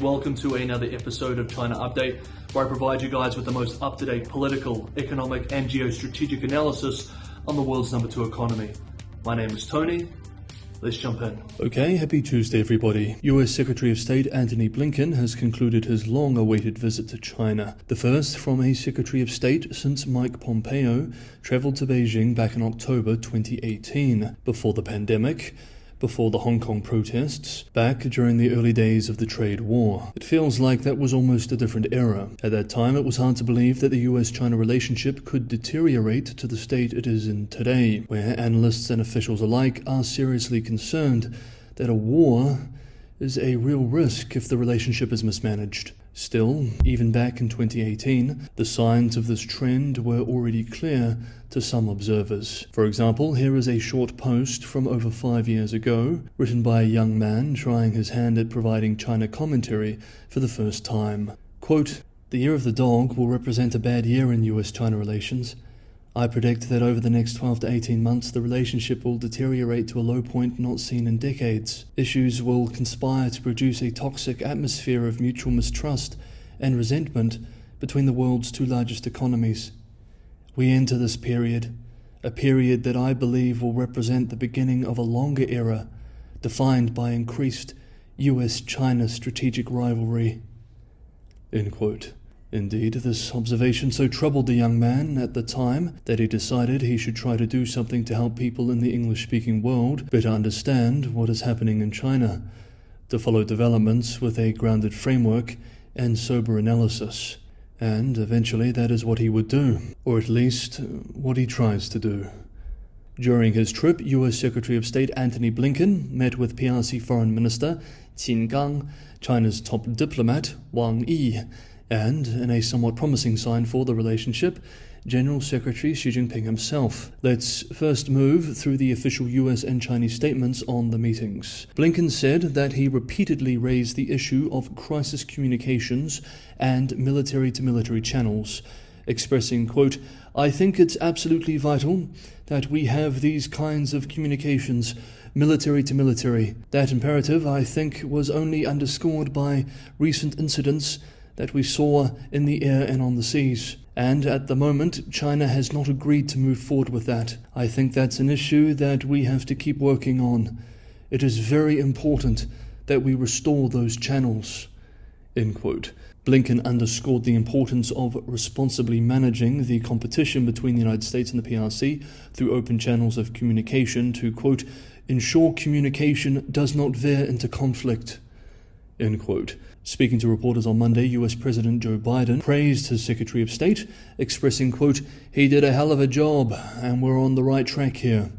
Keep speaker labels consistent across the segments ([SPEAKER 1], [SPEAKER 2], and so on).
[SPEAKER 1] Welcome to another episode of China Update, where I provide you guys with the most up-to-date political, economic and geostrategic analysis on the world's number 2 economy. My name is Tony. Let's jump in.
[SPEAKER 2] Okay, happy Tuesday everybody. US Secretary of State Antony Blinken has concluded his long-awaited visit to China, the first from a Secretary of State since Mike Pompeo travelled to Beijing back in October 2018, before the pandemic, before the Hong Kong protests, back during the early days of the trade war. It feels like that was almost a different era. At that time, it was hard to believe that the US-China relationship could deteriorate to the state it is in today, where analysts and officials alike are seriously concerned that a war is a real risk if the relationship is mismanaged. Still, even back in 2018, the signs of this trend were already clear to some observers. For example, here is a short post from over 5 years ago, written by a young man trying his hand at providing China commentary for the first time. Quote, "The year of the dog will represent a bad year in US-China relations. I predict that over the next 12 to 18 months, the relationship will deteriorate to a low point not seen in decades. Issues will conspire to produce a toxic atmosphere of mutual mistrust and resentment between the world's two largest economies. We enter this period, a period that I believe will represent the beginning of a longer era, defined by increased US-China strategic rivalry." End quote. Indeed, this observation so troubled the young man at the time that he decided he should try to do something to help people in the English-speaking world better understand what is happening in China, to follow developments with a grounded framework and sober analysis. And eventually that is what he would do, or at least what he tries to do. During his trip, US Secretary of State Antony Blinken met with PRC Foreign Minister Qin Gang, China's top diplomat Wang Yi, and, in a somewhat promising sign for the relationship, General Secretary Xi Jinping himself. Let's first move through the official US and Chinese statements on the meetings. Blinken said that he repeatedly raised the issue of crisis communications and military-to-military channels, expressing, quote, "I think it's absolutely vital that we have these kinds of communications, military-to-military. That imperative, I think, was only underscored by recent incidents that we saw in the air and on the seas. And at the moment, China has not agreed to move forward with that. I think that's an issue that we have to keep working on. It is very important that we restore those channels." End quote. Blinken underscored the importance of responsibly managing the competition between the United States and the PRC through open channels of communication to, quote, "ensure communication does not veer into conflict." End quote. Speaking to reporters on Monday, US President Joe Biden praised his Secretary of State, expressing, quote, "He did a hell of a job and we're on the right track here."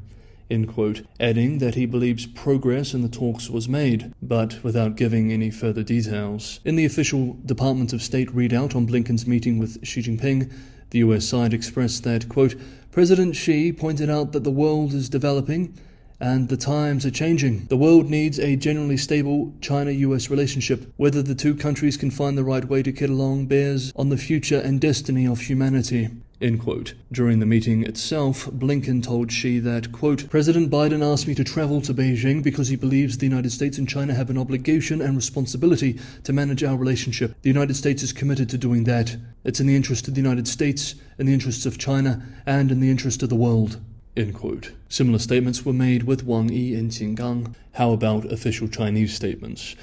[SPEAKER 2] End quote, adding that he believes progress in the talks was made, but without giving any further details. In the official Department of State readout on Blinken's meeting with Xi Jinping, the US side expressed that, quote, "President Xi pointed out that the world is developing and the times are changing. The world needs a generally stable China-US relationship. Whether the two countries can find the right way to get along bears on the future and destiny of humanity." End quote. During the meeting itself, Blinken told Xi that, quote, "President Biden asked me to travel to Beijing because he believes the United States and China have an obligation and responsibility to manage our relationship. The United States is committed to doing that. It's in the interest of the United States, in the interests of China, and in the interest of the world." End quote. Similar statements were made with Wang Yi and Qin Gang. How about official Chinese statements?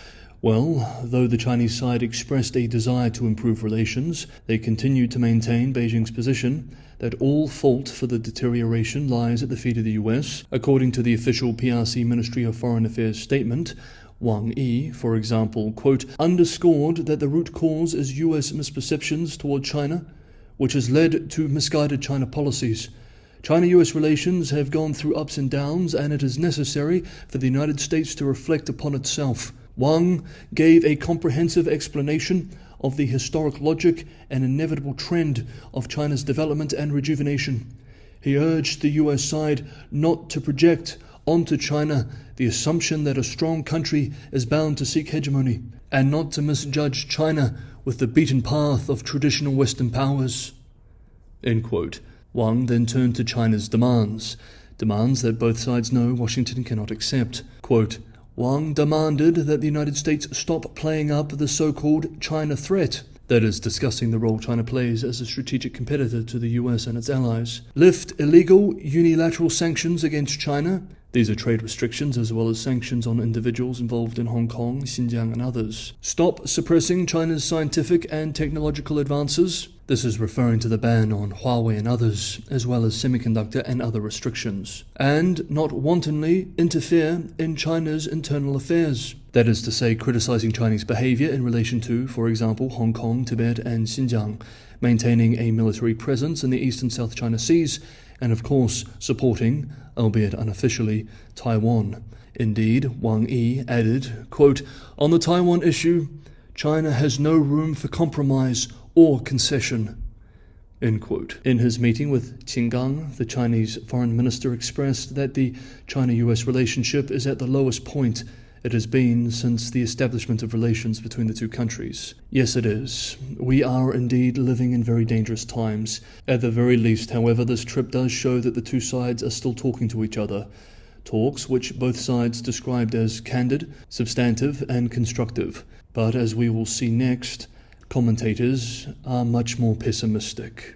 [SPEAKER 2] Well, though the Chinese side expressed a desire to improve relations, they continued to maintain Beijing's position that all fault for the deterioration lies at the feet of the US. According to the official PRC Ministry of Foreign Affairs statement, Wang Yi, for example, quote, "underscored that the root cause is US misperceptions toward China, which has led to misguided China policies. China-US relations have gone through ups and downs, and it is necessary for the United States to reflect upon itself." Wang gave a comprehensive explanation of the historic logic and inevitable trend of China's development and rejuvenation. He urged the US side not to project onto China the assumption that a strong country is bound to seek hegemony, and not to misjudge China with the beaten path of traditional Western powers. End quote. Wang then turned to China's demands that both sides know Washington cannot accept. Quote, Wang demanded that the United States stop playing up the so-called China threat, that is, discussing the role China plays as a strategic competitor to the US and its allies. Lift illegal unilateral sanctions against China. These are trade restrictions as well as sanctions on individuals involved in Hong Kong, Xinjiang and others. Stop suppressing China's scientific and technological advances. This is referring to the ban on Huawei and others, as well as semiconductor and other restrictions. And not wantonly interfere in China's internal affairs. That is to say, criticizing Chinese behavior in relation to, for example, Hong Kong, Tibet and Xinjiang, maintaining a military presence in the East and South China Seas, and of course supporting, albeit unofficially, Taiwan. Indeed, Wang Yi added, quote, "On the Taiwan issue, China has no room for compromise or concession." End quote. In his meeting with Qin Gang, the Chinese foreign minister expressed that the China-US relationship is at the lowest point it has been since the establishment of relations between the two countries. Yes, it is. We are indeed living in very dangerous times. At the very least, however, this trip does show that the two sides are still talking to each other. Talks which both sides described as candid, substantive, and constructive. But as we will see next, commentators are much more pessimistic.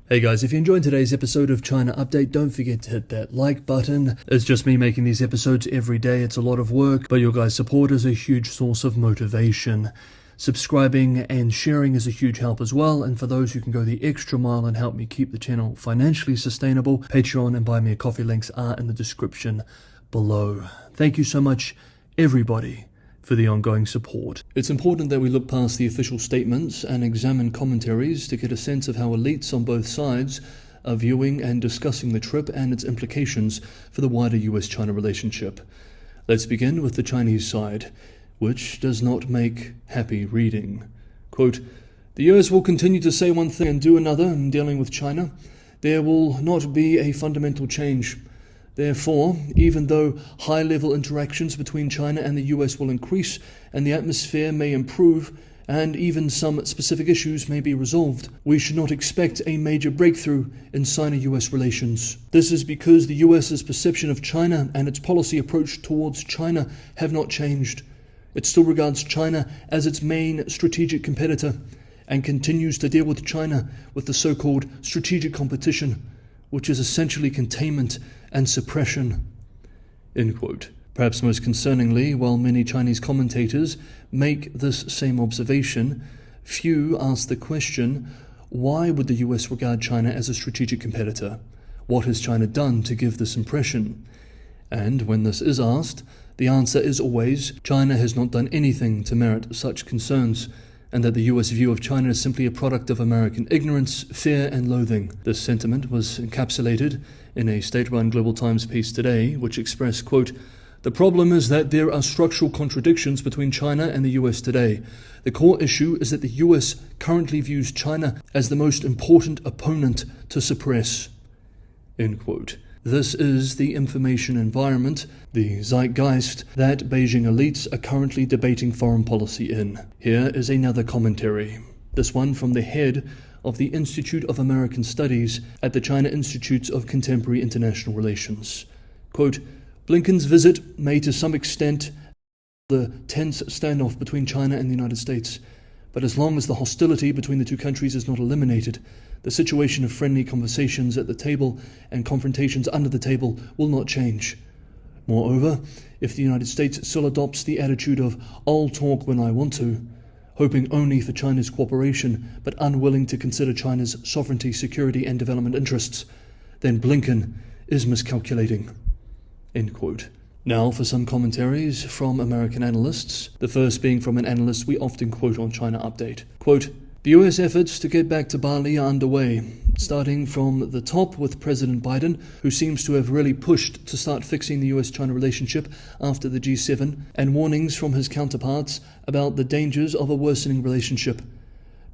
[SPEAKER 2] Hey guys, if you enjoyed today's episode of China Update, don't forget to hit that like button. It's just me making these episodes every day. It's a lot of work, but your guys' support is a huge source of motivation. Subscribing and sharing is a huge help as well, and for those who can go the extra mile and help me keep the channel financially sustainable, Patreon and Buy Me a Coffee links are in the description below. Thank you so much, everybody, for the ongoing support. It's important that we look past the official statements and examine commentaries to get a sense of how elites on both sides are viewing and discussing the trip and its implications for the wider US-China relationship. Let's begin with the Chinese side, which does not make happy reading. Quote, "The US will continue to say one thing and do another in dealing with China. There will not be a fundamental change. Therefore, even though high-level interactions between China and the US will increase and the atmosphere may improve and even some specific issues may be resolved, we should not expect a major breakthrough in Sino-US relations. This is because the US's perception of China and its policy approach towards China have not changed. It still regards China as its main strategic competitor and continues to deal with China with the so-called strategic competition, which is essentially containment and suppression." End quote. Perhaps most concerningly, while many Chinese commentators make this same observation, few ask the question, why would the US regard China as a strategic competitor? What has China done to give this impression? And when this is asked, the answer is always, China has not done anything to merit such concerns, and that the US view of China is simply a product of American ignorance, fear, and loathing. This sentiment was encapsulated in a state-run Global Times piece today, which expressed, quote, "The problem is that there are structural contradictions between China and the US today. The core issue is that the US currently views China as the most important opponent to suppress." End quote. This is the information environment, the zeitgeist, that Beijing elites are currently debating foreign policy in. Here is another commentary, this one from the head of the Institute of American Studies at the China Institutes of Contemporary International Relations. Quote, "Blinken's visit may to some extent the tense standoff between China and the United States, but as long as the hostility between the two countries is not eliminated, the situation of friendly conversations at the table and confrontations under the table will not change. Moreover, if the United States still adopts the attitude of 'I'll talk when I want to,' hoping only for China's cooperation but unwilling to consider China's sovereignty, security and development interests, then Blinken is miscalculating." End quote. Now for some commentaries from American analysts, the first being from an analyst we often quote on China Update. Quote, "The US efforts to get back to Bali are underway, starting from the top with President Biden, who seems to have really pushed to start fixing the US-China relationship after the G7, and warnings from his counterparts about the dangers of a worsening relationship.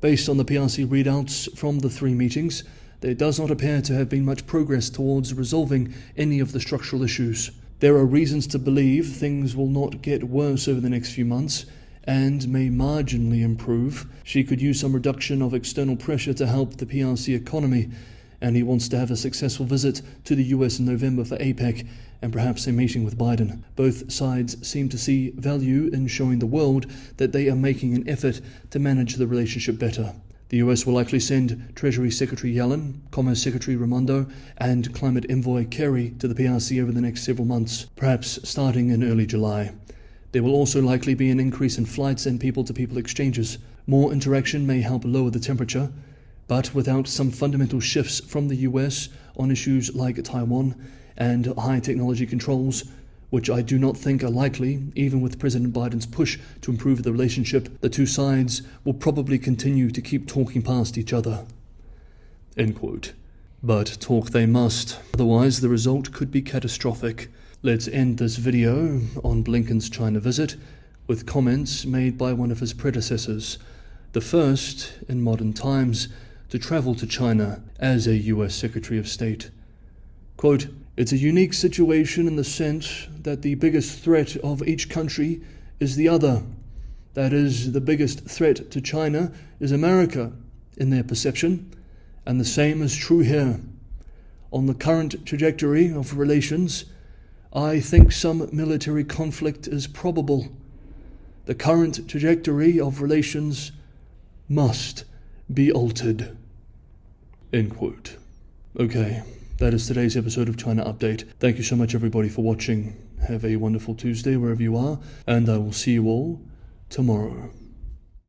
[SPEAKER 2] Based on the PRC readouts from the three meetings, there does not appear to have been much progress towards resolving any of the structural issues. There are reasons to believe things will not get worse over the next few months, and may marginally improve. She could use some reduction of external pressure to help the PRC economy, and he wants to have a successful visit to the US in November for APEC and perhaps a meeting with Biden. Both sides seem to see value in showing the world that they are making an effort to manage the relationship better. The US will likely send Treasury Secretary Yellen, Commerce Secretary Raimondo, and Climate Envoy Kerry to the PRC over the next several months, perhaps starting in early July. There will also likely be an increase in flights and people-to-people exchanges. More interaction may help lower the temperature, but without some fundamental shifts from the US on issues like Taiwan and high technology controls, which I do not think are likely, even with President Biden's push to improve the relationship, the two sides will probably continue to keep talking past each other." End quote. But talk they must, otherwise the result could be catastrophic. Let's end this video on Blinken's China visit with comments made by one of his predecessors, the first in modern times to travel to China as a US Secretary of State. Quote, "It's a unique situation in the sense that the biggest threat of each country is the other. That is, the biggest threat to China is America, in their perception, and the same is true here. On the current trajectory of relations, I think some military conflict is probable. The current trajectory of relations must be altered." End quote. Okay. That is today's episode of China Update. Thank you so much, everybody, for watching. Have a wonderful Tuesday wherever you are, and I will see you all tomorrow.